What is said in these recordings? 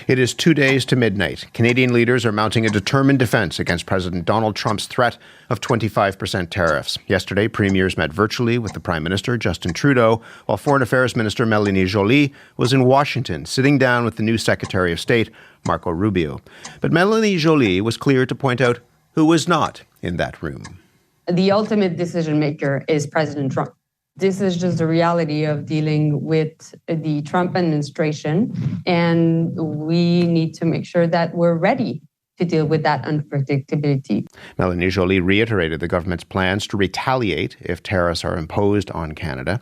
It is 2 days to midnight. Canadian leaders are mounting a determined defense against President Donald Trump's threat of 25% tariffs. Yesterday, premiers met virtually with the Prime Minister, Justin Trudeau, while Foreign Affairs Minister Mélanie Joly was in Washington, sitting down with the new Secretary of State, Marco Rubio. But Mélanie Joly was clear to point out who was not in that room. The ultimate decision maker is President Trump. This is just the reality of dealing with the Trump administration, and we need to make sure that we're ready to deal with that unpredictability. Mélanie Joly reiterated the government's plans to retaliate if tariffs are imposed on Canada.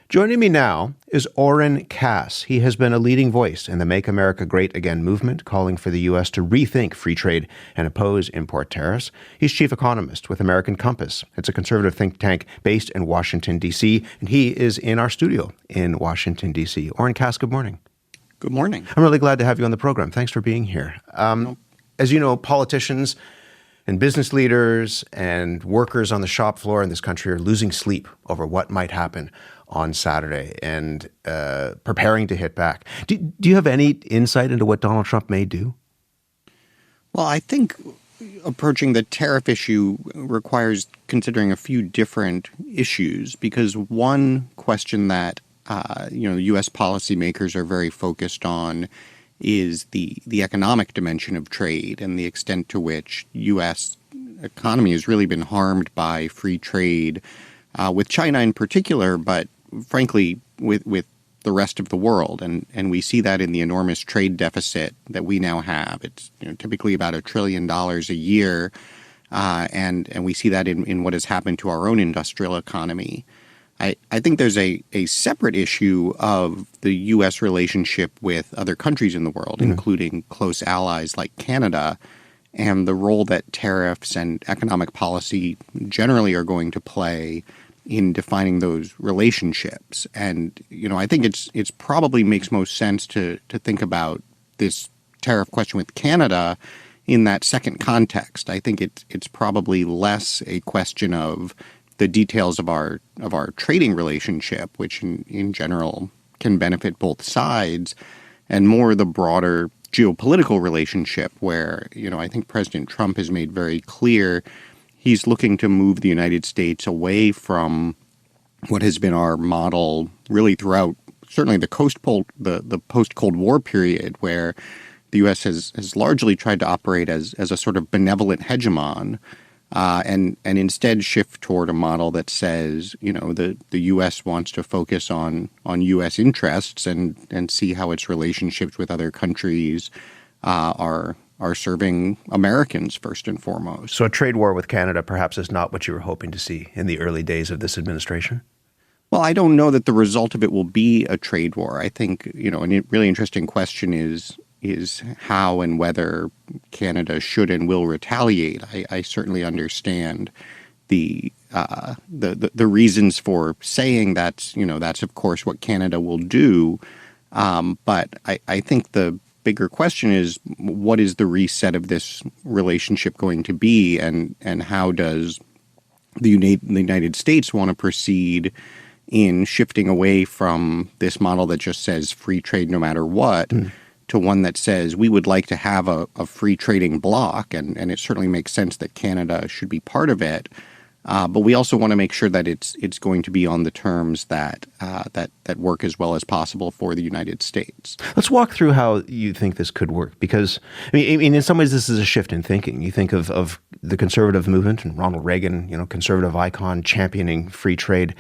Joining me now is Oren Cass. He has been a leading voice in the Make America Great Again movement, calling for the U.S. to rethink free trade and oppose import tariffs. He's chief economist with American Compass. It's a conservative think tank based in Washington, D.C., and he is in our studio in Washington, D.C. Oren Cass, good morning. Good morning. I'm really glad to have you on the program. Thanks for being here. As you know, politicians and business leaders and workers on the shop floor in this country are losing sleep over what might happen on Saturday and preparing to hit back. Do you have any insight into what Donald Trump may do? Well, I think approaching the tariff issue requires considering a few different issues, because one question that U.S. policymakers are very focused on is the economic dimension of trade and the extent to which U.S. economy has really been harmed by free trade with China in particular, but frankly with the rest of the world. And we see that in the enormous trade deficit that we now have. It's typically about $1 trillion a year, and we see that in what has happened to our own industrial economy. I think there's a separate issue of the U.S. relationship with other countries in the world, including close allies like Canada, and the role that tariffs and economic policy generally are going to play in defining those relationships. And, I think it's probably makes most sense to think about this tariff question with Canada in that second context. I think it's probably less a question of the details of our trading relationship, which in general can benefit both sides, and more the broader geopolitical relationship where, I think President Trump has made very clear he's looking to move the United States away from what has been our model really throughout certainly the post-Cold War period, where the U.S. has largely tried to operate as a sort of benevolent hegemon, and instead shift toward a model that says, the U.S. wants to focus on U.S. interests and see how its relationships with other countries are serving Americans first and foremost. So a trade war with Canada perhaps is not what you were hoping to see in the early days of this administration? Well, I don't know that the result of it will be a trade war. I think, a really interesting question is how and whether Canada should and will retaliate. I certainly understand the reasons for saying that's of course what Canada will do. But I think the bigger question is, what is the reset of this relationship going to be, and how does the United States want to proceed in shifting away from this model that just says free trade no matter what, to one that says we would like to have a free trading bloc, and it certainly makes sense that Canada should be part of it. But we also want to make sure that it's going to be on the terms that work as well as possible for the United States. Let's walk through how you think this could work, because I mean, in some ways, this is a shift in thinking. You think of the conservative movement and Ronald Reagan, conservative icon championing free trade.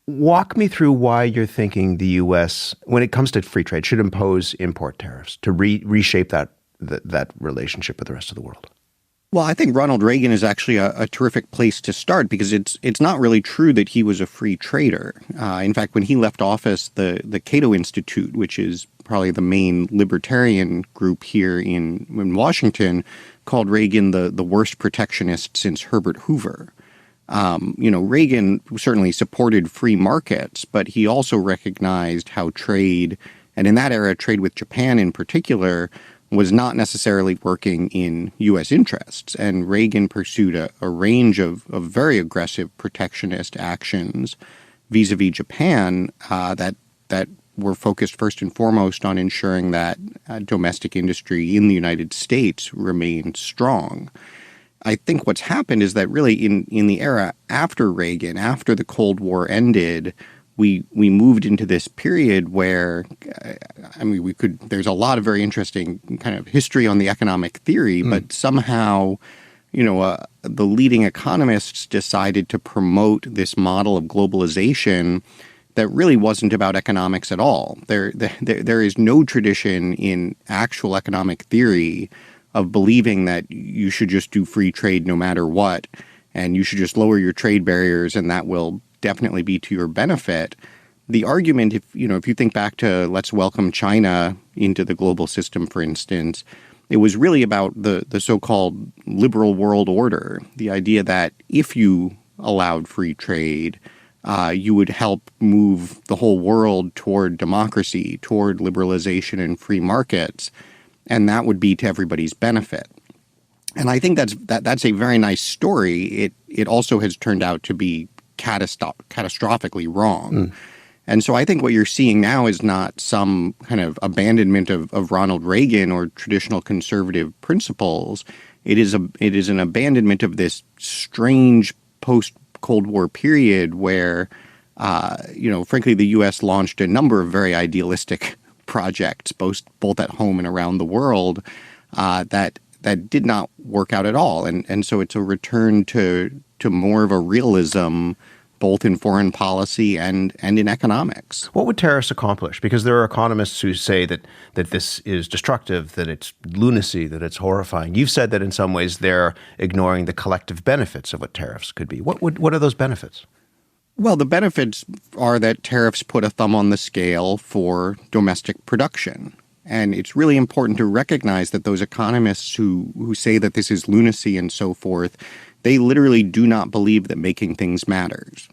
Walk me through why you're thinking the U.S., when it comes to free trade, should impose import tariffs to reshape that relationship with the rest of the world. Well, I think Ronald Reagan is actually a terrific place to start, because it's not really true that he was a free trader. In fact, when he left office, the Cato Institute, which is probably the main libertarian group here in Washington, called Reagan the worst protectionist since Herbert Hoover. Reagan certainly supported free markets, but he also recognized how trade, and in that era, trade with Japan in particular, was not necessarily working in U.S. interests. And Reagan pursued a range of very aggressive protectionist actions vis-a-vis Japan that were focused first and foremost on ensuring that domestic industry in the United States remained strong. I think what's happened is that really in the era after Reagan, after the Cold War ended, we moved into this period where, there's a lot of very interesting kind of history on the economic theory, but somehow, the leading economists decided to promote this model of globalization that really wasn't about economics at all. There is no tradition in actual economic theory of believing that you should just do free trade no matter what, and you should just lower your trade barriers and that will definitely be to your benefit. The argument, if you think back to let's welcome China into the global system, for instance, it was really about the so-called liberal world order, the idea that if you allowed free trade, you would help move the whole world toward democracy, toward liberalization and free markets, and that would be to everybody's benefit. And I think that's a very nice story. It also has turned out to be catastrophically wrong. And so I think what you're seeing now is not some kind of abandonment of Ronald Reagan or traditional conservative principles. It is an abandonment of this strange post-Cold War period where, frankly, the U.S. launched a number of very idealistic projects, both at home and around the world, that did not work out at all. And so it's a return to more of a realism, both in foreign policy and in economics. What would tariffs accomplish? Because there are economists who say that this is destructive, that it's lunacy, that it's horrifying. You've said that in some ways they're ignoring the collective benefits of what tariffs could be. What are those benefits? Well, the benefits are that tariffs put a thumb on the scale for domestic production. And it's really important to recognize that those economists who say that this is lunacy and so forth, they literally do not believe that making things matters.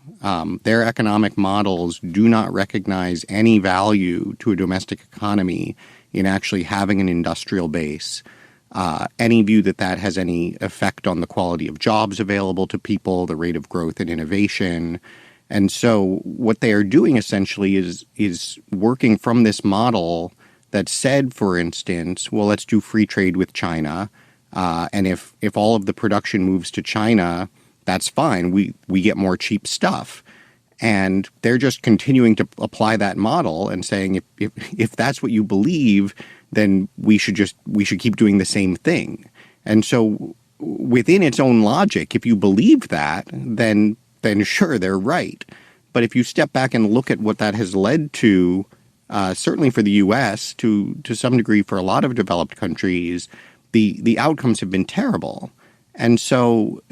Their economic models do not recognize any value to a domestic economy in actually having an industrial base. Any view that has any effect on the quality of jobs available to people, the rate of growth and innovation. And so what they are doing essentially is working from this model that said, for instance, well, let's do free trade with China. And if all of the production moves to China, that's fine. We get more cheap stuff. And they're just continuing to apply that model and saying if that's what you believe, then we should keep doing the same thing. And so within its own logic, if you believe that, then sure, they're right. But if you step back and look at what that has led to, certainly for the U.S., to some degree for a lot of developed countries, the outcomes have been terrible. And so,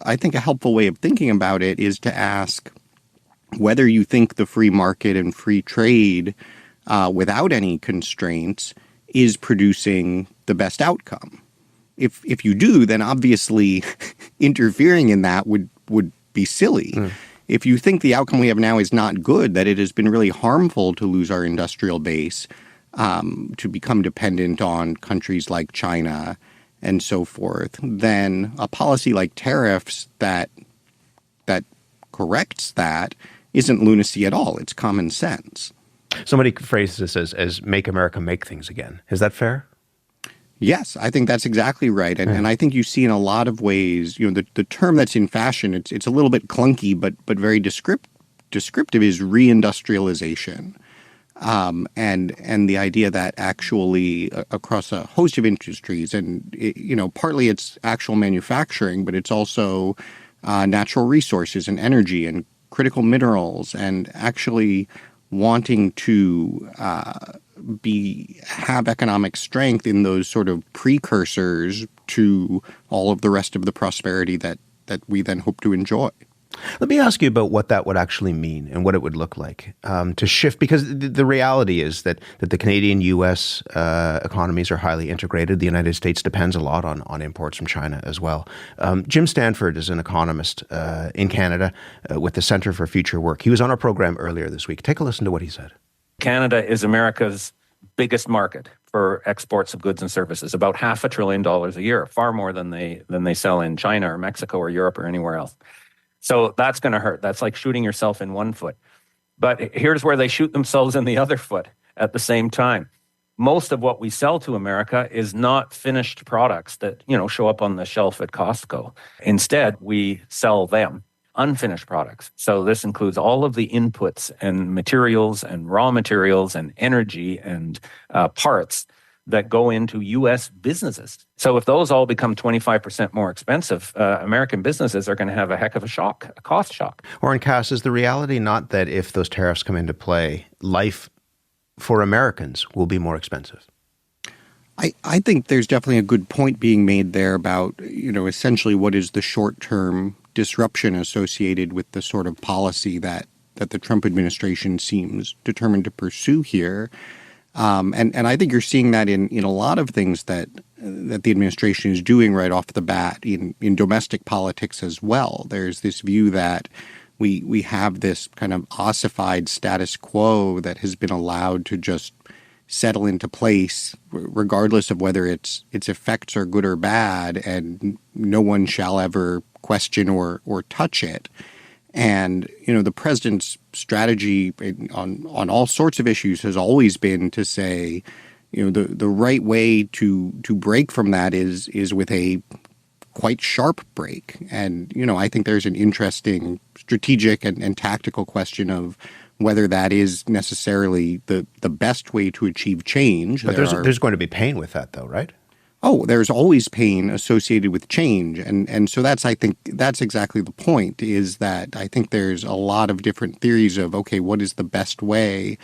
I think a helpful way of thinking about it is to ask whether you think the free market and free trade without any constraints is producing the best outcome. If you do, then obviously interfering in that would be silly. If you think the outcome we have now is not good, that it has been really harmful to lose our industrial base, to become dependent on countries like China and so forth, then a policy like tariffs that corrects that isn't lunacy at all. It's common sense. Somebody phrased this as make America make things again. Is that fair? Yes, I think that's exactly right. And I think you see in a lot of ways, the term that's in fashion, it's a little bit clunky, but very descriptive is reindustrialization. And the idea that actually across a host of industries, and partly it's actual manufacturing, but it's also natural resources and energy and critical minerals, and actually wanting to have economic strength in those sort of precursors to all of the rest of the prosperity that we then hope to enjoy. Let me ask you about what that would actually mean and what it would look like to shift, because the reality is that the Canadian-U.S. economies are highly integrated. The United States depends a lot on imports from China as well. Jim Stanford is an economist in Canada with the Centre for Future Work. He was on our program earlier this week. Take a listen to what he said. Canada is America's biggest market for exports of goods and services, about $500 billion a year, far more than they sell in China or Mexico or Europe or anywhere else. So that's going to hurt. That's like shooting yourself in one foot. But here's where they shoot themselves in the other foot at the same time. Most of what we sell to America is not finished products that, show up on the shelf at Costco. Instead, we sell them unfinished products. So this includes all of the inputs and materials and raw materials and energy and parts that go into U.S. businesses. So if those all become 25% more expensive, American businesses are going to have a heck of a shock, a cost shock. Oren Cass, is the reality not that if those tariffs come into play, life for Americans will be more expensive? I think there's definitely a good point being made there about, essentially what is the short-term disruption associated with the sort of policy that the Trump administration seems determined to pursue here. And I think you're seeing that in a lot of things that the administration is doing right off the bat in domestic politics as well. There's this view that we have this kind of ossified status quo that has been allowed to just settle into place, regardless of whether its effects are good or bad, and no one shall ever question or touch it. And, the president's strategy on all sorts of issues has always been to say, the right way to break from that is with a quite sharp break. And, I think there's an interesting strategic and tactical question of whether that is necessarily the best way to achieve change. But there's going to be pain with that, though, right? Oh, there's always pain associated with change. And so I think that's exactly the point, is that I think there's a lot of different theories of, okay, what is the best way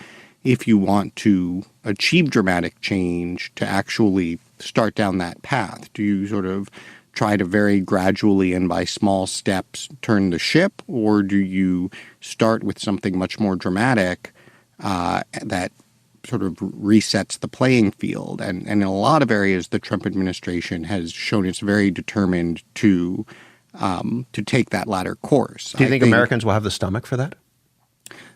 if you want to achieve dramatic change to actually start down that path? Do you sort of try to very gradually and by small steps turn the ship, or do you start with something much more dramatic that sort of resets the playing field? And in a lot of areas, the Trump administration has shown it's very determined to take that latter course. Do you think Americans will have the stomach for that?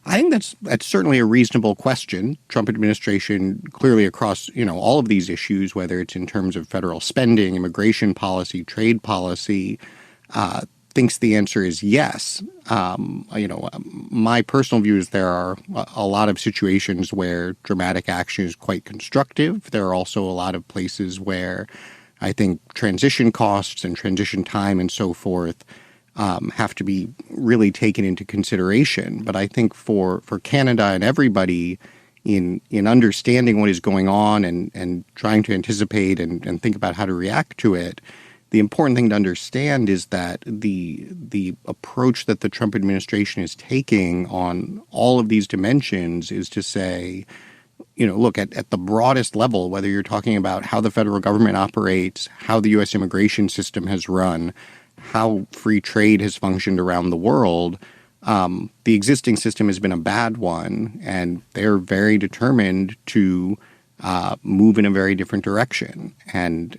I think that's certainly a reasonable question. Trump administration clearly across, all of these issues, whether it's in terms of federal spending, immigration policy, trade policy, thinks the answer is yes. My personal view is there are a lot of situations where dramatic action is quite constructive. There are also a lot of places where I think transition costs and transition time and so forth have to be really taken into consideration. But I think for Canada and everybody in understanding what is going on and trying to anticipate and think about how to react to it, the important thing to understand is that the approach that the Trump administration is taking on all of these dimensions is to say, look, at the broadest level, whether you're talking about how the federal government operates, how the U.S. immigration system has run, how free trade has functioned around the world, the existing system has been a bad one, and they're very determined to move in a very different direction. And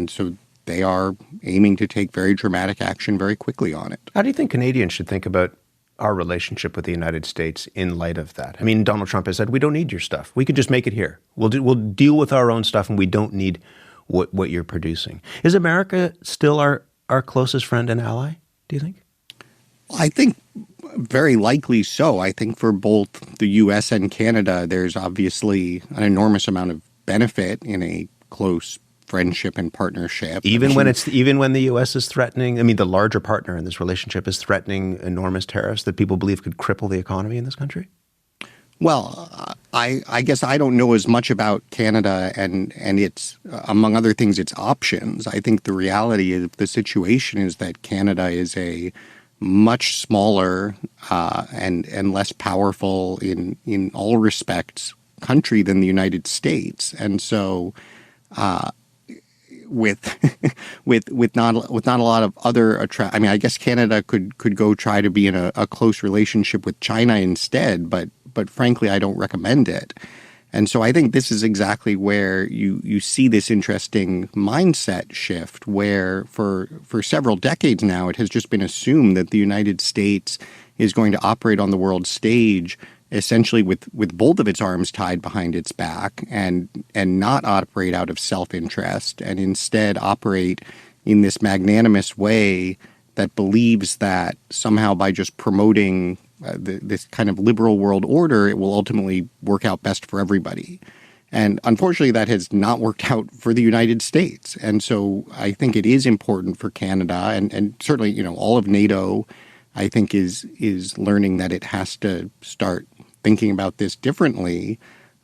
so they are aiming to take very dramatic action very quickly on it. How do you think Canadians should think about our relationship with the United States in light of that? I mean, Donald Trump has said, we don't need your stuff. We can just make it here. We'll deal with our own stuff, and we don't need what you're producing. Is America still our closest friend and ally, do you think? I think very likely so. I think for both the U.S. and Canada, there's obviously an enormous amount of benefit in a close friendship and partnership. Even when the U.S. is threatening, the larger partner in this relationship is threatening enormous tariffs that people believe could cripple the economy in this country? Well, I guess I don't know as much about Canada and its, among other things, its options. I think the reality of the situation is that Canada is a much smaller and less powerful in all respects country than the United States, and so with not a lot of other I guess Canada could go try to be in a close relationship with China instead, but frankly, I don't recommend it. And so I think this is exactly where you see this interesting mindset shift where for several decades now, it has just been assumed that the United States is going to operate on the world stage essentially with both of its arms tied behind its back and not operate out of self-interest and instead operate in this magnanimous way that believes that somehow by just promoting this kind of liberal world order, it will ultimately work out best for everybody. And unfortunately, that has not worked out for the United States. And so I think it is important for Canada and certainly, all of NATO, I think, is learning that it has to start thinking about this differently,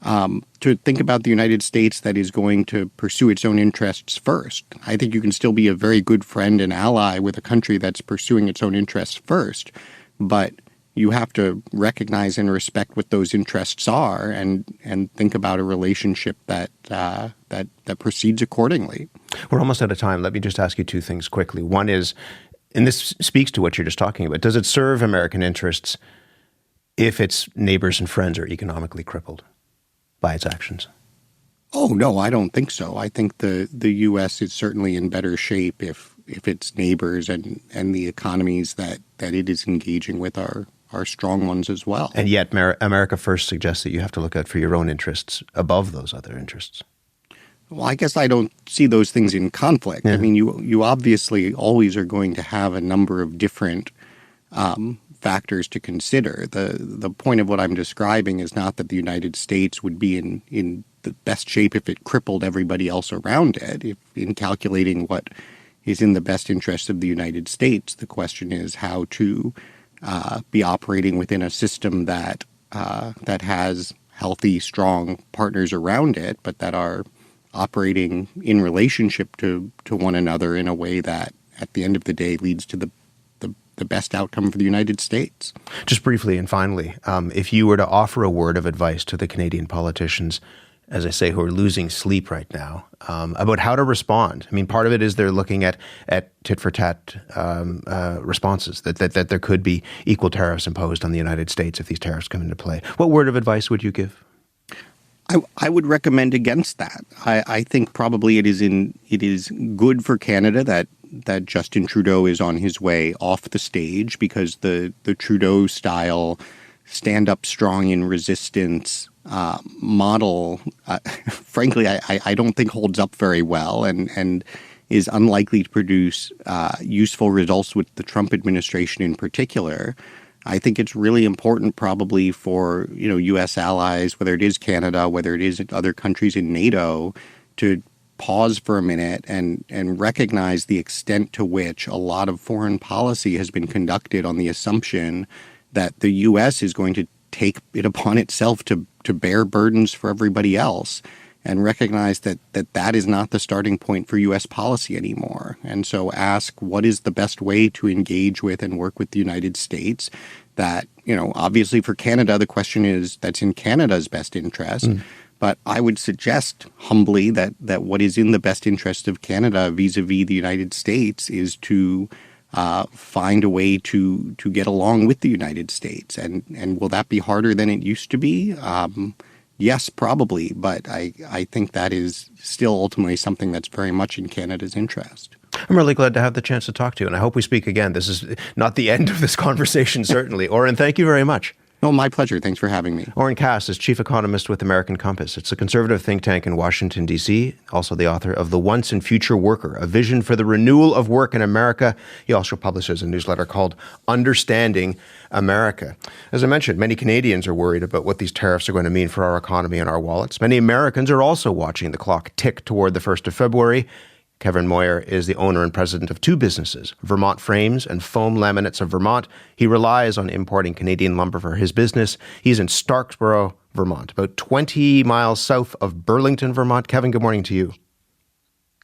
to think about the United States that is going to pursue its own interests first. I think you can still be a very good friend and ally with a country that's pursuing its own interests first, but you have to recognize and respect what those interests are and think about a relationship that proceeds accordingly. We're almost out of time. Let me just ask you two things quickly. One is, and this speaks to what you're just talking about, does it serve American interests if its neighbors and friends are economically crippled by its actions? Oh, no, I don't think so. I think the U.S. is certainly in better shape if its neighbors and the economies that it is engaging with are strong ones as well. And yet America First suggests that you have to look out for your own interests above those other interests. Well, I guess I don't see those things in conflict. Yeah. I mean, you obviously always are going to have a number of different factors to consider. The point of what I'm describing is not that the United States would be in the best shape if it crippled everybody else around it. If in calculating what is in the best interest of the United States, the question is how to be operating within a system that has healthy, strong partners around it, but that are operating in relationship to one another in a way that, at the end of the day, leads to the best outcome for the United States. Just briefly and finally, if you were to offer a word of advice to the Canadian politicians, as I say, who are losing sleep right now, about how to respond. I mean, part of it is they're looking at tit-for-tat responses, that there could be equal tariffs imposed on the United States if these tariffs come into play. What word of advice would you give? I would recommend against that. I think probably it is good for Canada that Justin Trudeau is on his way off the stage, because the Trudeau-style stand up strong in resistance model, frankly, I don't think holds up very well and is unlikely to produce useful results with the Trump administration in particular. I think it's really important probably for, U.S. allies, whether it is Canada, whether it is other countries in NATO, to pause for a minute and recognize the extent to which a lot of foreign policy has been conducted on the assumption that the U.S. is going to take it upon itself to bear burdens for everybody else, and recognize that is not the starting point for U.S. policy anymore. And so ask, what is the best way to engage with and work with the United States? That, obviously for Canada, the question is that's in Canada's best interest. But I would suggest humbly that what is in the best interest of Canada vis-a-vis the United States is to find a way to get along with the United States. And will that be harder than it used to be? Yes, probably. But I think that is still ultimately something that's very much in Canada's interest. I'm really glad to have the chance to talk to you, and I hope we speak again. This is not the end of this conversation, certainly. Oren, thank you very much. No, my pleasure. Thanks for having me. Oren Cass is chief economist with American Compass. It's a conservative think tank in Washington, D.C., also the author of The Once and Future Worker, A Vision for the Renewal of Work in America. He also publishes a newsletter called Understanding America. As I mentioned, many Canadians are worried about what these tariffs are going to mean for our economy and our wallets. Many Americans are also watching the clock tick toward the 1st of February. Kevin Moyer is the owner and president of two businesses, Vermont Frames and Foam Laminates of Vermont. He relies on importing Canadian lumber for his business. He's in Starksboro, Vermont, about 20 miles south of Burlington, Vermont. Kevin, good morning to you.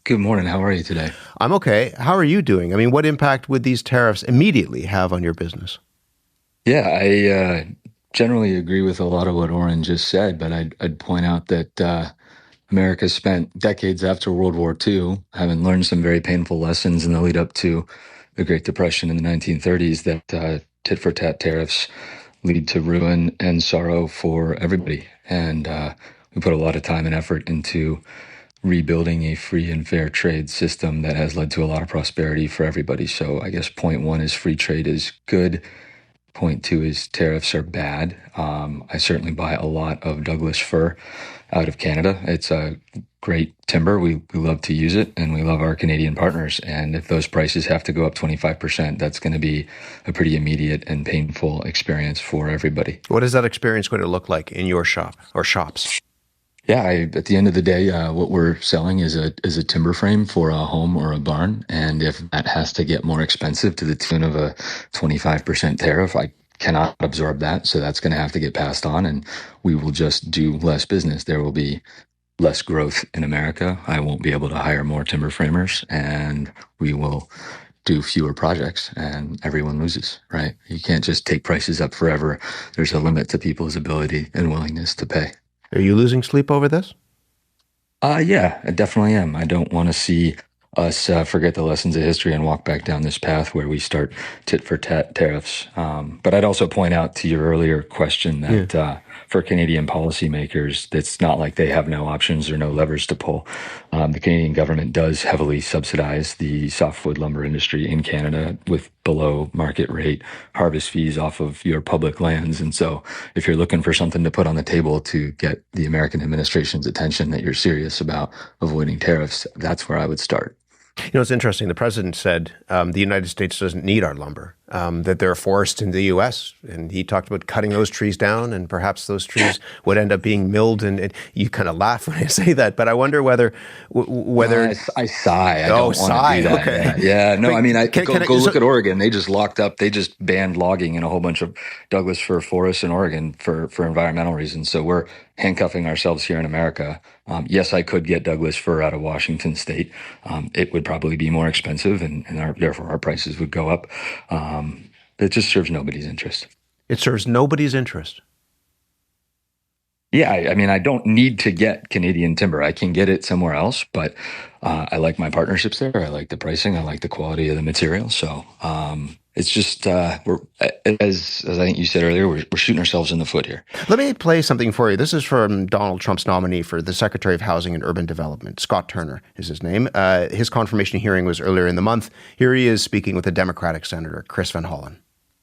Good morning. How are you today? I'm okay. How are you doing? I mean, what impact would these tariffs immediately have on your business? Yeah, I generally agree with a lot of what Oren just said, but I'd point out that America spent decades after World War II having learned some very painful lessons in the lead up to the Great Depression in the 1930s that tit-for-tat tariffs lead to ruin and sorrow for everybody. And we put a lot of time and effort into rebuilding a free and fair trade system that has led to a lot of prosperity for everybody. So I guess point one is free trade is good. point to is tariffs are bad. I certainly buy a lot of Douglas fir out of Canada. It's a great timber. We love to use it, and we love our Canadian partners. And if those prices have to go up 25%, that's going to be a pretty immediate and painful experience for everybody. What is that experience going to look like in your shop or shops? Yeah, at the end of the day, what we're selling is a timber frame for a home or a barn. And if that has to get more expensive to the tune of a 25% tariff, I cannot absorb that. So that's going to have to get passed on, and we will just do less business. There will be less growth in America. I won't be able to hire more timber framers, and we will do fewer projects, and everyone loses, right? You can't just take prices up forever. There's a limit to people's ability and willingness to pay. Are you losing sleep over this? Yeah, I definitely am. I don't want to see us forget the lessons of history and walk back down this path where we start tit for tat tariffs. But I'd also point out to your earlier question that for Canadian policymakers, it's not like they have no options or no levers to pull. The Canadian government does heavily subsidize the softwood lumber industry in Canada with below market rate harvest fees off of your public lands. And so if you're looking for something to put on the table to get the American administration's attention that you're serious about avoiding tariffs, that's where I would start. You know, it's interesting. The president said the United States doesn't need our lumber, that they're a forest in the U.S. And he talked about cutting those trees down, and perhaps those trees would end up being milled. And you kind of laugh when I say that, but I wonder whether I sigh. I don't want to do that. Okay. Yeah. No, But I mean, go look at Oregon. They just locked up. They just banned logging in a whole bunch of Douglas fir forests in Oregon for environmental reasons. So we're handcuffing ourselves here in America. Yes, I could get Douglas fir out of Washington State. It would probably be more expensive, and therefore our prices would go up. It just serves nobody's interest. It serves nobody's interest. Yeah, I mean, I don't need to get Canadian timber. I can get it somewhere else, but I like my partnerships there. I like the pricing. I like the quality of the material. So it's just, we're, as I think you said earlier, we're shooting ourselves in the foot here. Let me play something for you. This is from Donald Trump's nominee for the Secretary of Housing and Urban Development. Scott Turner is his name. His confirmation hearing was earlier in the month. Here he is speaking with the Democratic Senator, Chris Van Hollen.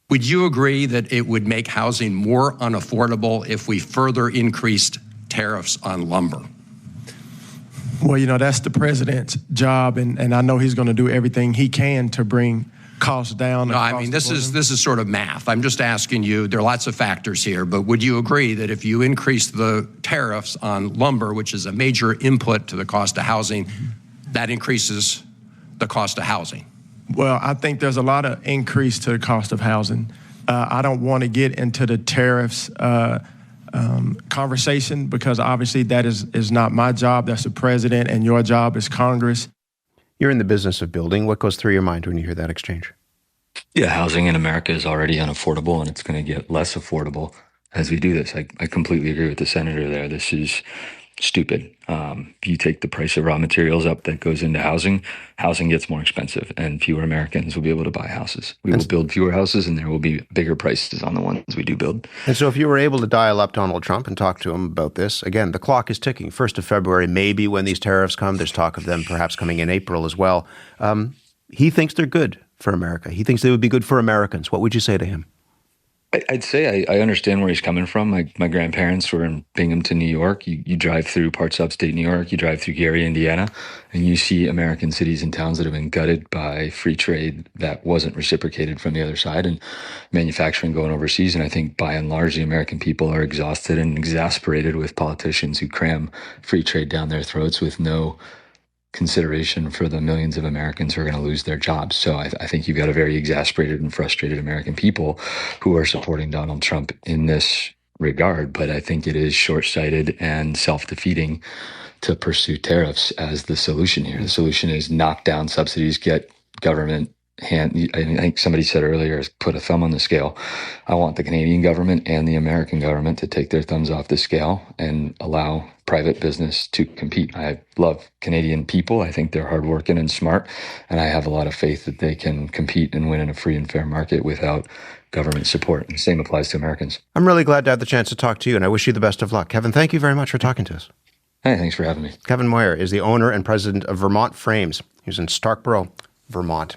Would you agree that it would make housing more unaffordable if we further increased tariffs on lumber? Well, you know, that's the president's job, and I know he's going to do everything he can to bring costs down. No, I mean, this is sort of math. I'm just asking you, there are lots of factors here, but would you agree that if you increase the tariffs on lumber, which is a major input to the cost of housing, that increases the cost of housing? Well, I think there's a lot of increase to the cost of housing. I don't want to get into the tariffs conversation because obviously that is not my job. That's the president, and your job is Congress. You're in the business of building. What goes through your mind when you hear that exchange? Yeah, housing in America is already unaffordable, and it's going to get less affordable as we do this. I completely agree with the senator there. This is stupid. If you take the price of raw materials up that goes into housing gets more expensive, and fewer Americans will be able to buy houses. We will build fewer houses, and there will be bigger prices on the ones we do build. And so if you were able to dial up Donald Trump and talk to him about this, again, the clock is ticking. 1st of February, maybe when these tariffs come, there's talk of them perhaps coming in April as well. He thinks they're good for America. He thinks they would be good for Americans. What would you say to him? I'd say I understand where he's coming from. My grandparents were in Binghamton, New York. You drive through parts of upstate New York, you drive through Gary, Indiana, and you see American cities and towns that have been gutted by free trade that wasn't reciprocated from the other side, and manufacturing going overseas. And I think by and large, the American people are exhausted and exasperated with politicians who cram free trade down their throats with no consideration for the millions of Americans who are going to lose their jobs. So I think you've got a very exasperated and frustrated American people who are supporting Donald Trump in this regard. But I think it is short-sighted and self-defeating to pursue tariffs as the solution here. The solution is knock down subsidies, get government hand. I think somebody said earlier, put a thumb on the scale. I want the Canadian government and the American government to take their thumbs off the scale and allow private business to compete. I love Canadian people. I think they're hardworking and smart, and I have a lot of faith that they can compete and win in a free and fair market without government support. And the same applies to Americans. I'm really glad to have the chance to talk to you, and I wish you the best of luck. Kevin, thank you very much for talking to us. Hey, thanks for having me. Kevin Moyer is the owner and president of Vermont Frames. He's in Starkborough, Vermont.